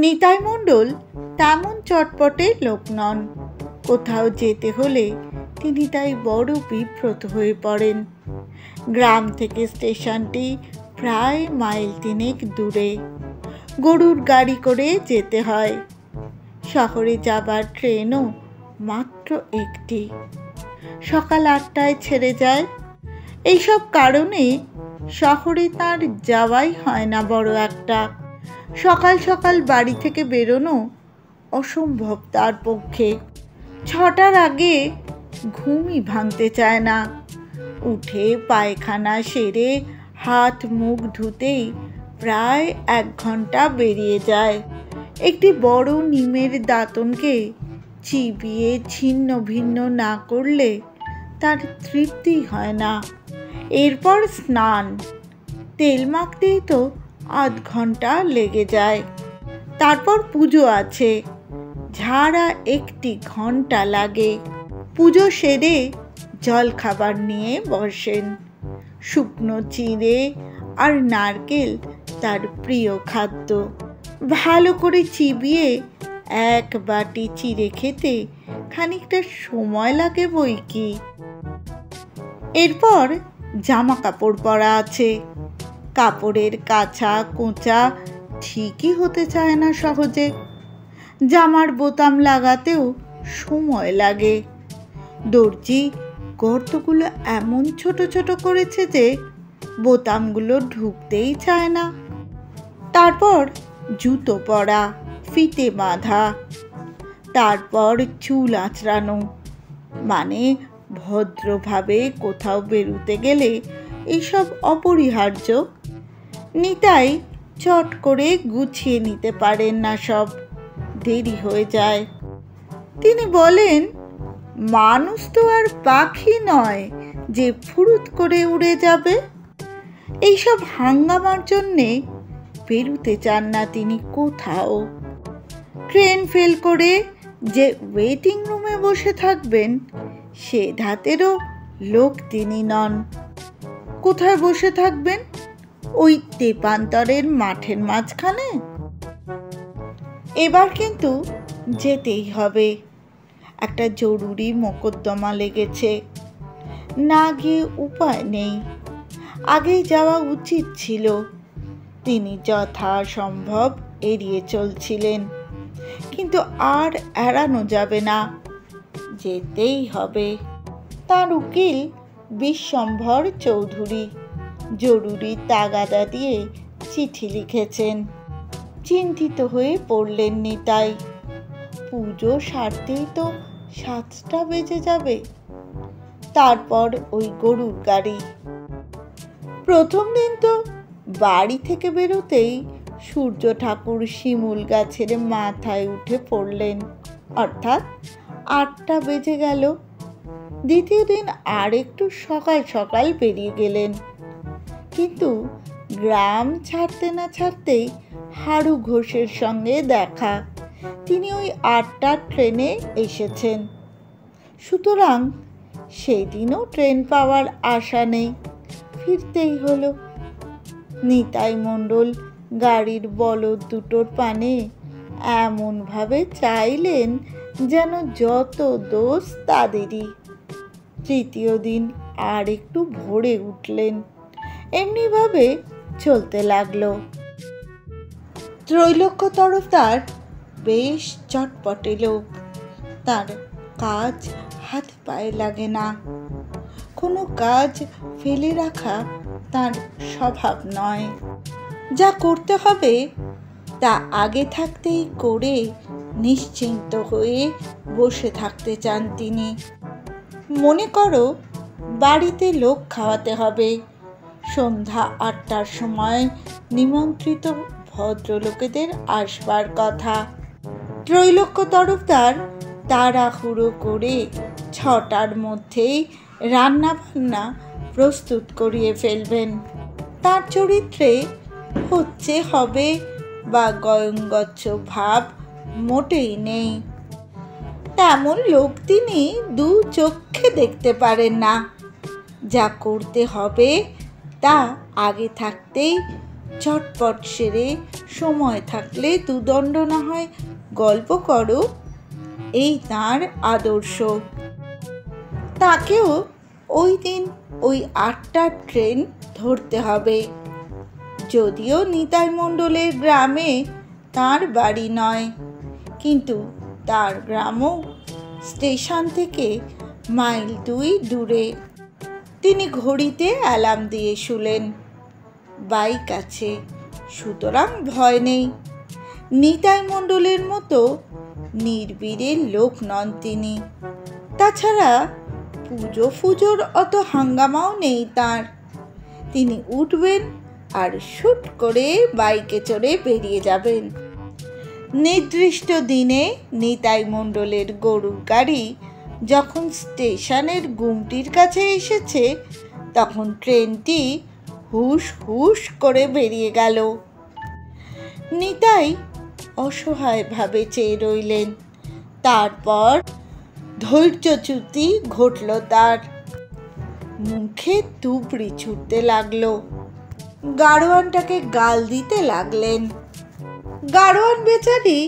নিতাই মণ্ডল তেমন চটপটে লোক নন। কোথাও যেতে হলে তিনি তাই বড় বিব্রত হয়ে পড়েন। গ্রাম থেকে স্টেশনটি প্রায় মাইল 3 দূরে। গরুর গাড়ি করে যেতে হয়। শহরে যাবার ট্রেনও মাত্র একটি, সকাল 8টায় ছেড়ে যায়। এইসব কারণে শহরে তার যাওয়াই হয় না বড় একটা। সকাল সকাল বাড়ি থেকে বেরোনো অসম্ভব তার পক্ষে। 6টার আগে ঘুমই ভাঙতে চায় না। উঠে পায়খানা সেরে হাত মুখ ধুতেই প্রায় 1 ঘন্টা বেরিয়ে যায়। একটি বড় নিমের দাঁতনকে চিবিয়ে ছিন্ন ভিন্ন না করলে তার তৃপ্তি হয় না। এরপর স্নান, তেল মাখতেই তো আধ ঘন্টা লেগে যায়। তারপর পুজো আছে, ঝাড়া 1 ঘন্টা লাগে। পুজো সেরে জল খাবার নিয়ে বসেন। শুকনো চিঁড়ে আর নারকেল তার প্রিয় খাদ্য। ভালো করে চিবিয়ে 1 বাটি চিড়ে খেতে খানিকটা সময় লাগে বই কি। এরপর জামা কাপড় পরা আছে। কাপড়ের কাছা কোঁচা ঠিকই হতে চায় না সহজে। জামার বোতাম লাগাতেও সময় লাগে। দর্জি গর্তগুলো এমন ছোট ছোট করেছে যে বোতামগুলো ঢুকতেই চায় না। তারপর জুতো পরা, ফিতে বাঁধা, তারপর চুল আঁচড়ানো। মানে ভদ্রভাবে কোথাও বেরুতে গেলে এইসব অপরিহার্য। নিতাই চট করে গুছিয়ে নিতে পারেন না সব, দেরি হয়ে যায়। তিনি বলেন, মানুষ তো আর পাখি নয় যে ফুরুত করে উড়ে যাবে। এইসব হাঙ্গামার জন্যে বেরুতে চান না তিনি কোথাও। ট্রেন ফেল করে যে ওয়েটিং রুমে বসে থাকবেন সে ধাতেরও লোক তিনি নন। কোথায় বসে থাকবেন? ওই তেপান্তরের মাঠের মাঝখানে? এবার কিন্তু যেতেই হবে। একটা জরুরি মোকদ্দমা লেগেছে, না গিয়ে উপায় নেই। আগেই যাওয়া উচিত ছিল। তিনি যথাসম্ভব এড়িয়ে চলছিলেন, কিন্তু আর এড়ানো যাবে না, যেতেই হবে। তার উকিল বিশ্বম্ভর চৌধুরী জরুরি তাগাদা দিয়ে চিঠি লিখেছেন। চিন্তিত হয়ে পড়লেন নিতাই। পুজো সারতেই তো 7টা বেজে যাবে। তারপর ওই গরুর গাড়ি। প্রথম দিন তো বাড়ি থেকে বেরোতেই সূর্য ঠাকুর শিমুল গাছের মাথায় উঠে পড়লেন, অর্থাৎ 8টা বেজে গেল। দ্বিতীয় দিন আর একটু সকাল সকাল বেরিয়ে গেলেন, কিন্তু গ্রাম ছাড়তে না ছাড়তেই হারু ঘোষের সঙ্গে দেখা। তিনি ওই 8টার ট্রেনে এসেছেন। সুতরাং সেই দিনও ট্রেন পাওয়ার আশা নেই, ফিরতেই হলো। নিতাই মণ্ডল গাড়ির বলদ দুটোর পানে এমনভাবে চাইলেন যেন যত দোষ তাদেরই। তৃতীয় দিন আর একটু ভোরে উঠলেন। এমনিভাবে চলতে লাগলো। ত্রৈলোক্য তরফদার বেশ চটপটে লোক। তার কাজ হাতে পায়ে লাগে না। কোনো কাজ ফেলে রাখা তার স্বভাব নয়। যা করতে হবে তা আগে থাকতেই করে নিশ্চিন্ত হয়ে বসে থাকতে চান তিনি। মনে করো বাড়িতে লোক খাওয়াতে হবে। সন্ধ্যা 8টার সময় নিমন্ত্রিত ভদ্রলোকেদের আসবার কথা। ত্রৈলোক্য তরফদার তাড়াহুড়ো করে 6টার মধ্যেই রান্না বান্না প্রস্তুত করিয়ে ফেলবেন। তার চরিত্রে হচ্ছে হবে বা গয়ঙ্গচ্ছ ভাব মোটেই নেই। তেমন লোক তিনি 2 চক্ষে দেখতে পারেন না। যা করতে হবে তা আগে থাকতেই চটপট সেরে সময় থাকলে দুদণ্ড না হয় গল্প করো, এই তাঁর আদর্শ। তাকেও ওই দিন ওই 8টার ট্রেন ধরতে হবে। যদিও নিতাই মণ্ডলের গ্রামে তার বাড়ি নয়, কিন্তু তার গ্রামও স্টেশন থেকে মাইল 2 দূরে। তিনি ঘড়িতে অ্যালার্ম দিয়ে শুলেন। বাইক আছে, সুতরাং ভয় নেই। নিতাই মণ্ডলের মতো নির্বীরের লোক নন তিনি। তাছাড়া পুজোর অত হাঙ্গামাও নেই তার। তিনি উঠবেন আর শুট করে বাইকে চড়ে বেরিয়ে যাবেন। নির্দিষ্ট দিনে নিতাই মণ্ডলের গরুর গাড়ি যখন স্টেশনের গুমটির কাছে এসেছে, তখন ট্রেনটি হুশ হুশ করে বেরিয়ে গেল। নিতাই অসহায়ভাবে চেয়ে রইলেন। তারপর ধৈর্যচ্যুতি ঘটল তার। মুখে তুবড়ি ছুটতে লাগলো। গাড়োয়ানটাকে গাল দিতে লাগলেন। গাড়োয়ান বেচারি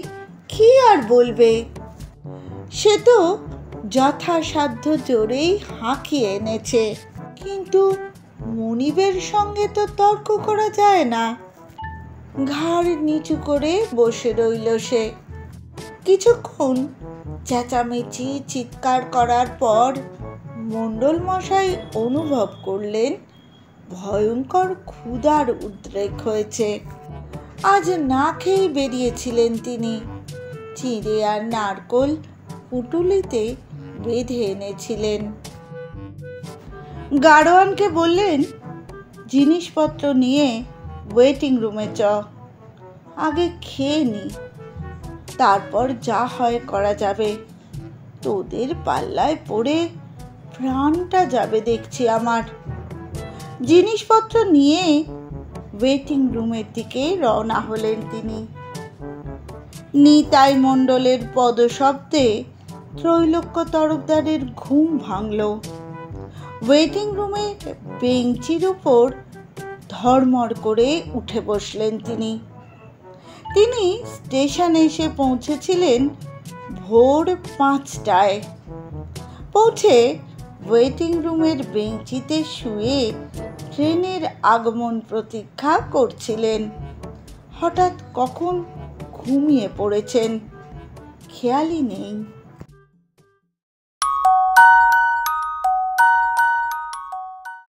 কি আর বলবে, সে তো যথাসাধ্য জোরেই হাঁকিয়ে এনেছে, কিন্তু মনিবের সঙ্গে তো তর্ক করা যায় না। ঘাড় নিচু করে বসে রইল সে। কিছুক্ষণ চেঁচামেচি চিৎকার করার পর মণ্ডল মশাই অনুভব করলেন ভয়ঙ্কর ক্ষুধার উদ্রেক হয়েছে। আজ না খেয়ে বেরিয়েছিলেন তিনি। চিঁড়ে আর নারকোল পুঁটুলিতে বেঁধে এনেছিলেন। গাড়োয়ানকে বললেন, জিনিসপত্র নিয়ে ওয়েটিং রুমে চ, আগে খেয়ে নি, তারপর যা হয় করা যাবে। তোদের পাল্লায় পড়ে প্রাণটা যাবে দেখছি আমার। জিনিসপত্র নিয়ে ওয়েটিং রুমের দিকে রওনা হলেন তিনি। নিতাই মণ্ডলের পদশব্দে ত্রৈলোক্য তরফদারের ঘুম ভাঙল। ওয়েটিং রুমের বেঞ্চির উপর ধড়মড় করে উঠে বসলেন তিনি। তিনি স্টেশনে এসে পৌঁছেছিলেন ভোর 5টায়। পৌঁছে ওয়েটিং রুমের বেঞ্চিতে শুয়ে ট্রেনের আগমন প্রতীক্ষা করছিলেন। হঠাৎ কখন ঘুমিয়ে পড়েছেন খেয়ালই নেই।